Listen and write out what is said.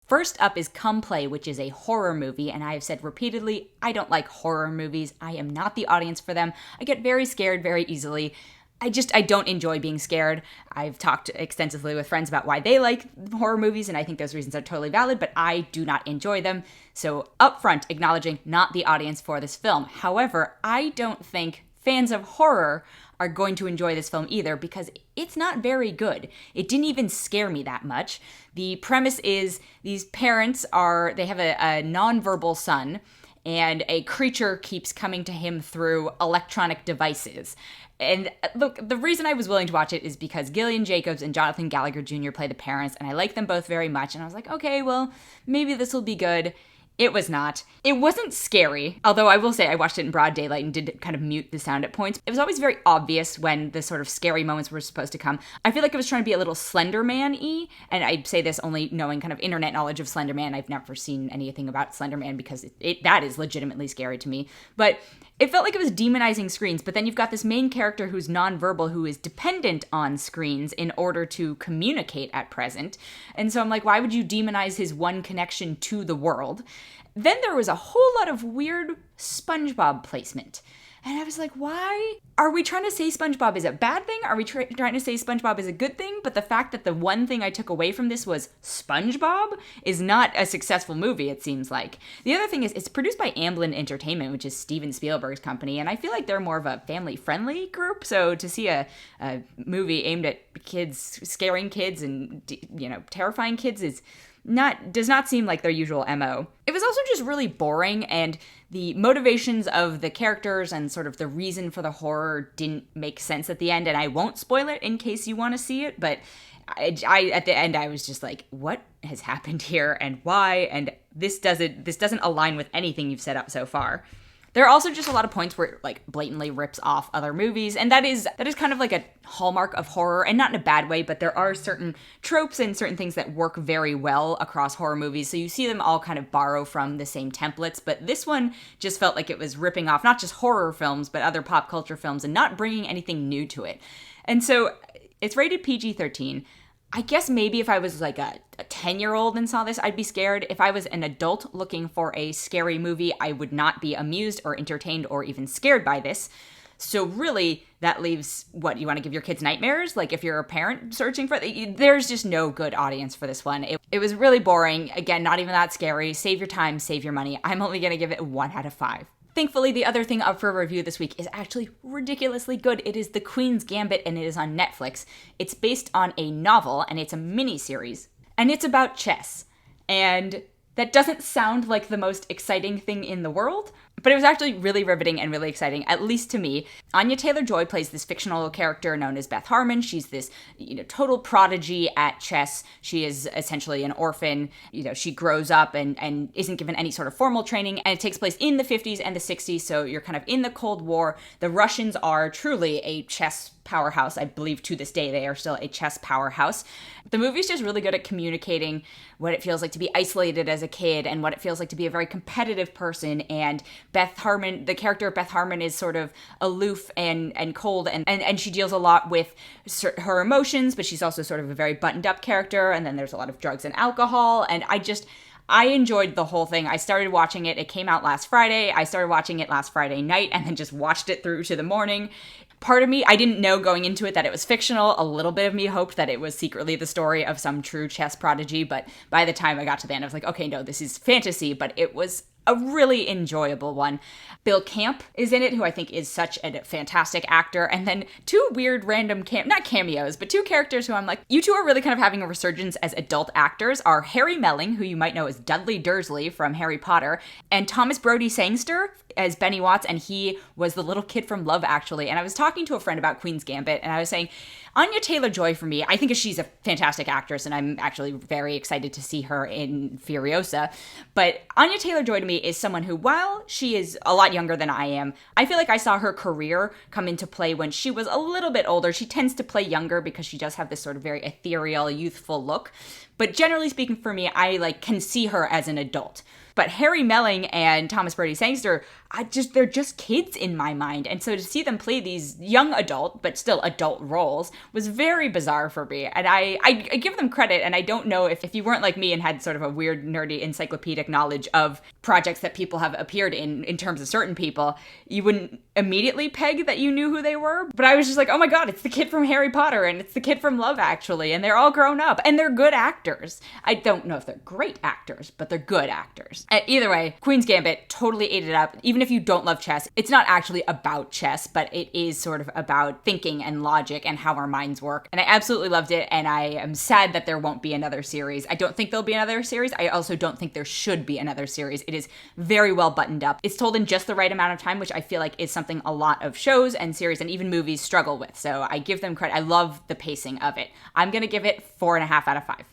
First up is Come Play, which is a horror movie, and I have said repeatedly, I don't like horror movies. I am not the audience for them. I get very scared very easily. I don't enjoy being scared. I've talked extensively with friends about why they like horror movies, and I think those reasons are totally valid, but I do not enjoy them. So upfront, acknowledging not the audience for this film. However, I don't think fans of horror are going to enjoy this film either because it's not very good. It didn't even scare me that much. The premise is these parents they have a nonverbal son, and a creature keeps coming to him through electronic devices. And look, the reason I was willing to watch it is because Gillian Jacobs and Jonathan Gallagher Jr. play the parents, and I like them both very much. And I was like, okay, well, maybe this will be good. It was not. It wasn't scary, although I will say I watched it in broad daylight and did kind of mute the sound at points. It was always very obvious when the sort of scary moments were supposed to come. I feel like it was trying to be a little Slender Man-y, and I say this only knowing kind of internet knowledge of Slender Man. I've never seen anything about Slender Man because that is legitimately scary to me. But it felt like it was demonizing screens, but then you've got this main character who's nonverbal, who is dependent on screens in order to communicate at present. And so I'm like, why would you demonize his one connection to the world? Then there was a whole lot of weird SpongeBob placement. And I was like, why? Are we trying to say SpongeBob is a bad thing? Are we trying to say SpongeBob is a good thing? But the fact that the one thing I took away from this was SpongeBob is not a successful movie, it seems like. The other thing is it's produced by Amblin Entertainment, which is Steven Spielberg's company, and I feel like they're more of a family-friendly group. So to see a movie aimed at kids, scaring kids and, terrifying kids does not seem like their usual MO. It was also just really boring, and the motivations of the characters and sort of the reason for the horror didn't make sense at the end, and I won't spoil it in case you want to see it, but I at the end I was just like, what has happened here and why? And this doesn't align with anything you've set up so far. There are also just a lot of points where it like blatantly rips off other movies, and that is kind of like a hallmark of horror, and not in a bad way, but there are certain tropes and certain things that work very well across horror movies, so you see them all kind of borrow from the same templates, but this one just felt like it was ripping off not just horror films, but other pop culture films, and not bringing anything new to it. And so it's rated PG-13. I guess maybe if I was like a 10-year-old and saw this, I'd be scared. If I was an adult looking for a scary movie, I would not be amused or entertained or even scared by this. So really, that leaves, you want to give your kids nightmares? Like if you're a parent searching for it, there's just no good audience for this one. It was really boring. Again, not even that scary. Save your time, save your money. I'm only going to give it 1 out of 5. Thankfully, the other thing up for review this week is actually ridiculously good. It is The Queen's Gambit, and it is on Netflix. It's based on a novel, and it's a mini-series. And it's about chess. And that doesn't sound like the most exciting thing in the world, but it was actually really riveting and really exciting, at least to me. Anya Taylor-Joy plays this fictional character known as Beth Harmon. She's this, total prodigy at chess. She is essentially an orphan. She grows up and isn't given any sort of formal training, and it takes place in the 50s and the 60s, so you're kind of in the Cold War. The Russians are truly a chess powerhouse. I believe to this day they are still a chess powerhouse. The movie's just really good at communicating what it feels like to be isolated as a kid and what it feels like to be a very competitive person. And Beth Harmon, the character of Beth Harmon, is sort of aloof and cold, and she deals a lot with her emotions, but she's also sort of a very buttoned up character. And then there's a lot of drugs and alcohol, and I enjoyed the whole thing. I started watching it. It came out last Friday. I started watching it last Friday night and then just watched it through to the morning. Part of me, I didn't know going into it that it was fictional. A little bit of me hoped that it was secretly the story of some true chess prodigy, but by the time I got to the end, I was like, okay, no, this is fantasy, but it was a really enjoyable one. Bill Camp is in it, who I think is such a fantastic actor. And then 2 weird random, not cameos, but 2 characters who I'm like, you 2 are really kind of having a resurgence as adult actors, are Harry Melling, who you might know as Dudley Dursley from Harry Potter, and Thomas Brodie-Sangster as Benny Watts, and he was the little kid from Love Actually. And I was talking to a friend about Queen's Gambit, and I was saying, Anya Taylor-Joy for me, I think she's a fantastic actress, and I'm actually very excited to see her in Furiosa. But Anya Taylor-Joy to me is someone who, while she is a lot younger than I am, I feel like I saw her career come into play when she was a little bit older. She tends to play younger because she does have this sort of very ethereal, youthful look. But generally speaking, for me, I like can see her as an adult. But Harry Melling and Thomas Brodie-Sangster, they're just kids in my mind. And so to see them play these young adult, but still adult roles was very bizarre for me. And I give them credit, and I don't know if you weren't like me and had sort of a weird, nerdy, encyclopedic knowledge of projects that people have appeared in terms of certain people, you wouldn't immediately peg that you knew who they were. But I was just like, oh my god, it's the kid from Harry Potter, and it's the kid from Love Actually, and they're all grown up, and they're good actors. I don't know if they're great actors, but they're good actors. Either way, Queen's Gambit totally ate it up. Even if you don't love chess, it's not actually about chess, but it is sort of about thinking and logic and how our minds work. And I absolutely loved it, and I am sad that there won't be another series. I don't think there'll be another series. I also don't think there should be another series. It is very well buttoned up. It's told in just the right amount of time, which I feel like is something a lot of shows and series and even movies struggle with. So I give them credit. I love the pacing of it. I'm going to give it 4.5 out of 5.